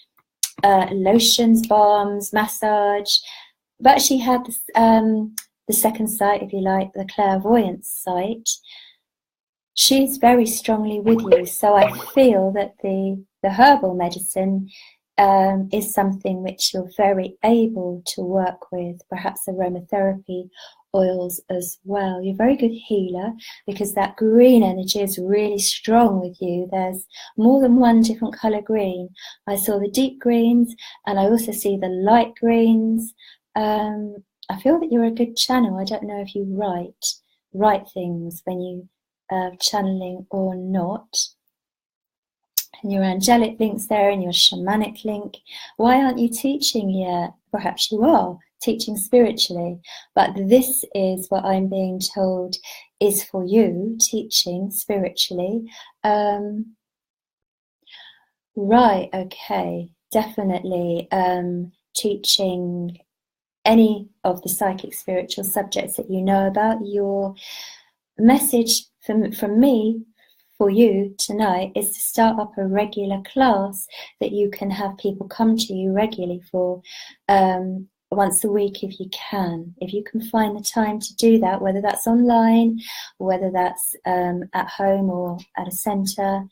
lotions, balms, massage. But she had this, the second sight, if you like, the clairvoyance sight. She's very strongly with you. So I feel that the herbal medicine is something which you're very able to work with, perhaps aromatherapy oils as well. You're a very good healer because that green energy is really strong with you. There's more than one different colour green. I saw the deep greens and I also see the light greens. I feel that you're a good channel. I don't know if you write things when you channeling or not. And your angelic link's there and your shamanic link. Why aren't you teaching yet? Perhaps you are teaching spiritually, but this is what I'm being told is for you, teaching spiritually. Right, okay, definitely teaching any of the psychic spiritual subjects that you know about. Your message from me for you tonight is to start up a regular class that you can have people come to you regularly for, once a week if you can find the time to do that, whether that's online, whether that's at home or at a centre.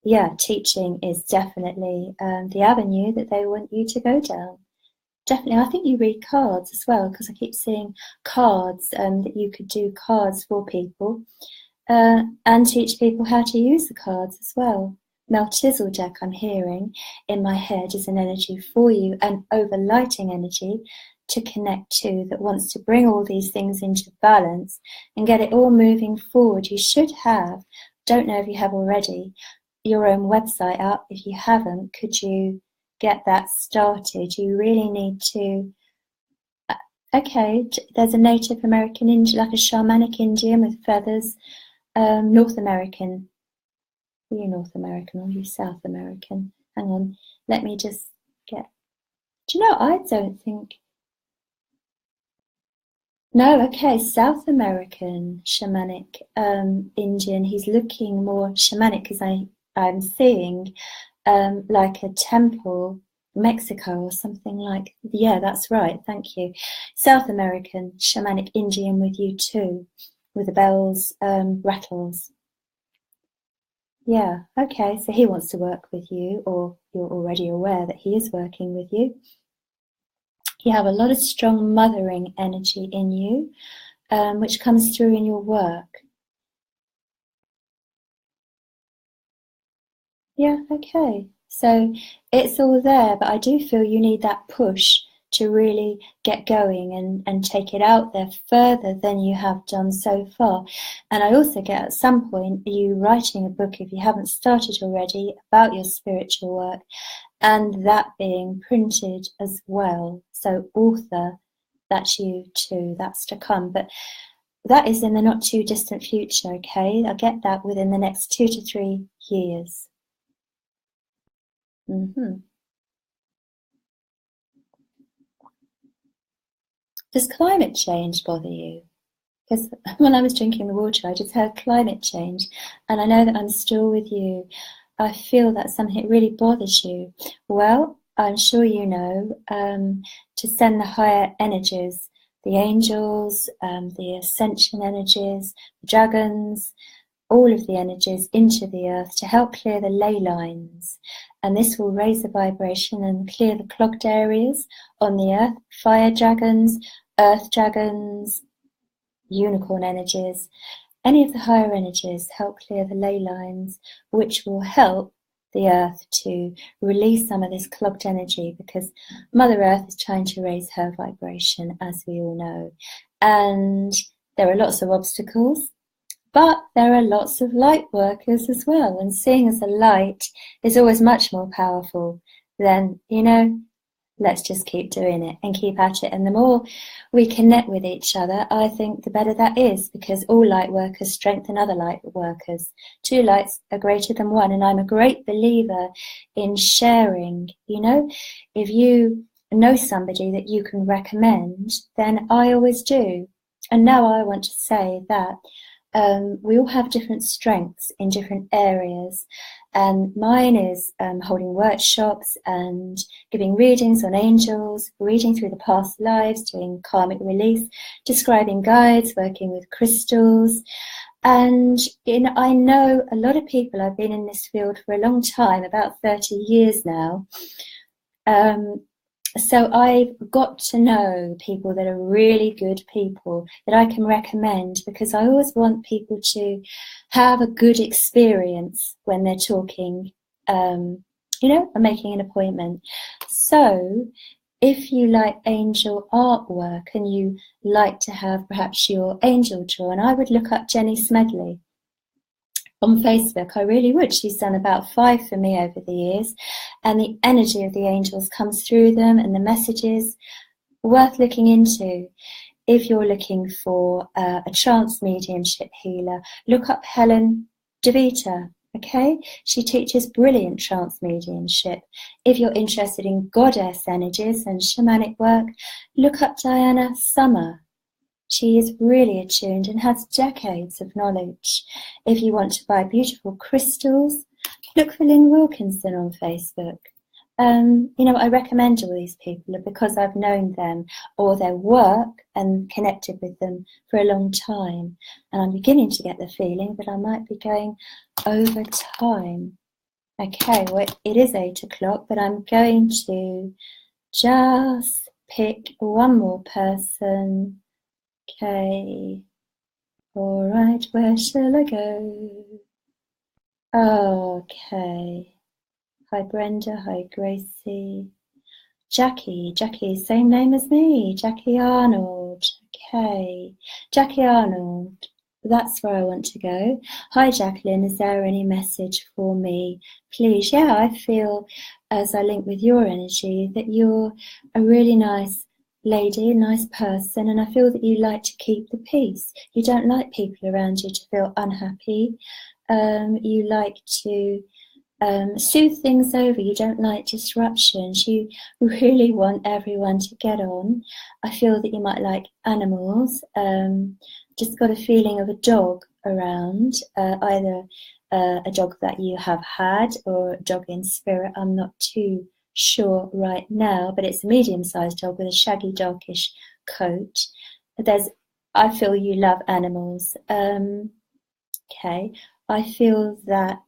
Yeah, teaching is definitely the avenue that they want you to go down. Definitely. I think you read cards as well, because I keep seeing cards, that you could do cards for people and teach people how to use the cards as well. Melchizedek, I'm hearing in my head, is an energy for you, an overlighting energy to connect to, that wants to bring all these things into balance and get it all moving forward. You should have, don't know if you have already, your own website up. If you haven't, could you get that started? You really need to. Okay, there's a Native American Indian, like a shamanic Indian with feathers. North American. Are you North American or are you South American? Hang on, let me just get. Do you know, I don't think. No, okay, South American shamanic Indian. He's looking more shamanic because I'm seeing like a temple, Mexico or something like. Yeah, that's right. Thank you. South American shamanic Indian with you too, with the bells, rattles. Yeah, okay, so he wants to work with you, or you're already aware that he is working with you. You have a lot of strong mothering energy in you, which comes through in your work. Yeah, okay. So it's all there, but I do feel you need that push to really get going and take it out there further than you have done so far. And I also get at some point you writing a book, if you haven't started already, about your spiritual work, and that being printed as well. So author, that's you too, that's to come. But that is in the not too distant future, okay? I'll get that within the next 2 to 3 years. Does climate change bother you? Because when I was drinking the water, I just heard climate change, and I know that I'm still with you. I feel that's something that really bothers you. Well, I'm sure you know to send the higher energies, the angels, the ascension energies, the dragons, all of the energies into the earth to help clear the ley lines. And this will raise the vibration and clear the clogged areas on the earth. Fire dragons, earth dragons, unicorn energies, any of the higher energies help clear the ley lines, which will help the earth to release some of this clogged energy, because Mother Earth is trying to raise her vibration, as we all know. And there are lots of obstacles, but there are lots of light workers as well. And seeing as a light is always much more powerful than, let's just keep doing it and keep at it. And the more we connect with each other, I think the better that is, because all light workers strengthen other light workers. 2 lights are greater than 1. And I'm a great believer in sharing. If you know somebody that you can recommend, then I always do. And now I want to say that we all have different strengths in different areas, and mine is holding workshops and giving readings on angels, reading through the past lives, doing karmic release, describing guides, working with crystals. And I know a lot of people. I've been in this field for a long time, about 30 years now, So I've got to know people that are really good people that I can recommend, because I always want people to have a good experience when they're talking, and making an appointment. So if you like angel artwork and you like to have perhaps your angel drawn, I would look up Jenny Smedley on Facebook. I really would. She's done about 5 for me over the years, and the energy of the angels comes through them, and the messages worth looking into. If you're looking for a trance mediumship healer, look up Helen DeVita. Okay, she teaches brilliant trance mediumship. If you're interested in goddess energies and shamanic work, look up Diana Summer. She is really attuned and has decades of knowledge. If you want to buy beautiful crystals, look for Lynn Wilkinson on Facebook. I recommend all these people because I've known them or their work and connected with them for a long time. And I'm beginning to get the feeling that I might be going over time. Okay, well, it is 8 o'clock, but I'm going to just pick one more person. Okay. All right, where shall I go? Okay. Hi, Brenda. Hi, Gracie. Jackie, same name as me. Jackie Arnold. Okay. Jackie Arnold. That's where I want to go. Hi, Jacqueline. Is there any message for me? Please. Yeah, I feel, as I link with your energy, that you're a really nice lady, a nice person, and I feel that you like to keep the peace. You don't like people around you to feel unhappy. You like to soothe things over. You don't like disruptions. You really want everyone to get on. I feel that you might like animals. Just got a feeling of a dog around, either a dog that you have had or a dog in spirit. I'm not too sure right now, but it's a medium-sized dog with a shaggy darkish coat. I feel you love animals. Okay, I feel that,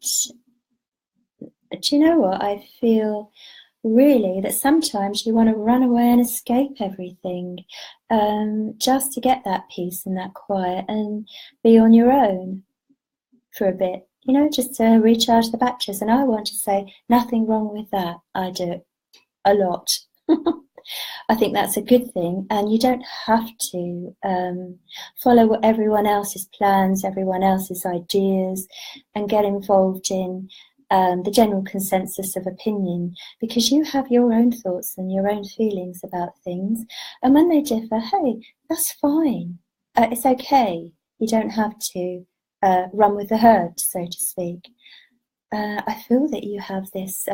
do you know what? I feel really that sometimes you want to run away and escape everything, just to get that peace and that quiet and be on your own for a bit, just to recharge the batteries. And I want to say nothing wrong with that. I do it a lot. I think that's a good thing, and you don't have to follow what everyone else's plans, everyone else's ideas, and get involved in the general consensus of opinion, because you have your own thoughts and your own feelings about things, and when they differ, hey, that's fine. It's okay. You don't have to run with the herd, so to speak. I feel that you have this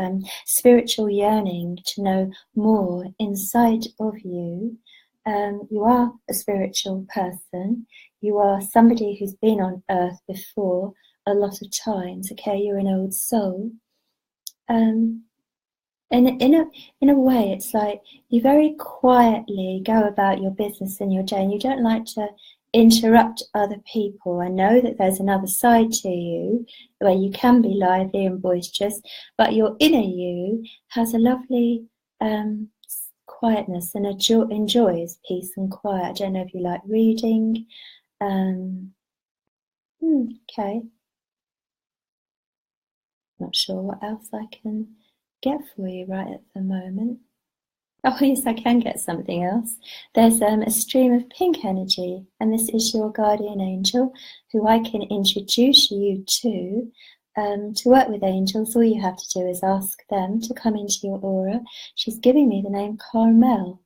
spiritual yearning to know more inside of you. You are a spiritual person. You are somebody who's been on earth before a lot of times. Okay, you're an old soul. And in a way, it's like you very quietly go about your business in your day, and you don't like to interrupt other people. I know that there's another side to you where you can be lively and boisterous, but your inner you has a lovely quietness and enjoys peace and quiet. I don't know if you like reading. Okay. Not sure what else I can get for you right at the moment. Oh yes, I can get something else. There's a stream of pink energy, and this is your guardian angel, who I can introduce you to. To work with angels, all you have to do is ask them to come into your aura. She's giving me the name Carmel,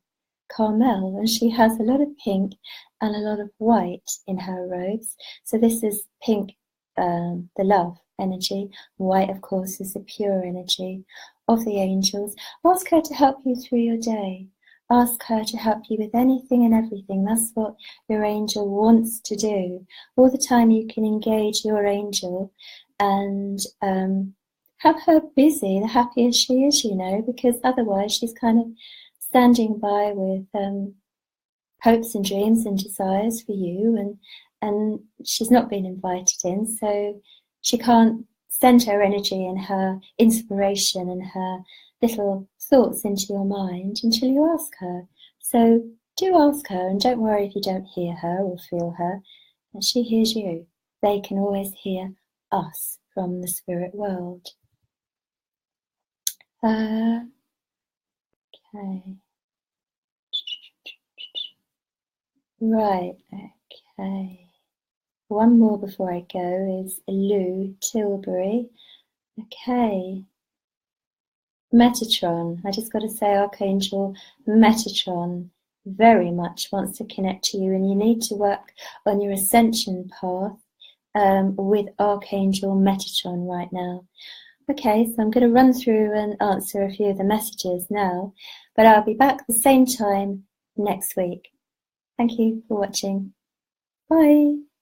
and she has a lot of pink and a lot of white in her robes. So this is pink, the love energy. White, of course, is the pure energy of the angels. Ask her to help you through your day. Ask her to help you with anything and everything. That's what your angel wants to do. All the time you can engage your angel and have her busy, the happier she is, because otherwise she's kind of standing by with hopes and dreams and desires for you, and she's not been invited in, so she can't send her energy and her inspiration and her little thoughts into your mind until you ask her. So do ask her, and don't worry if you don't hear her or feel her. She hears you. They can always hear us from the spirit world. Okay. Right, okay. One more before I go is Lou Tilbury. Okay. Metatron. I just got to say, Archangel Metatron very much wants to connect to you, and you need to work on your ascension path with Archangel Metatron right now. Okay, so I'm going to run through and answer a few of the messages now, but I'll be back the same time next week. Thank you for watching. Bye.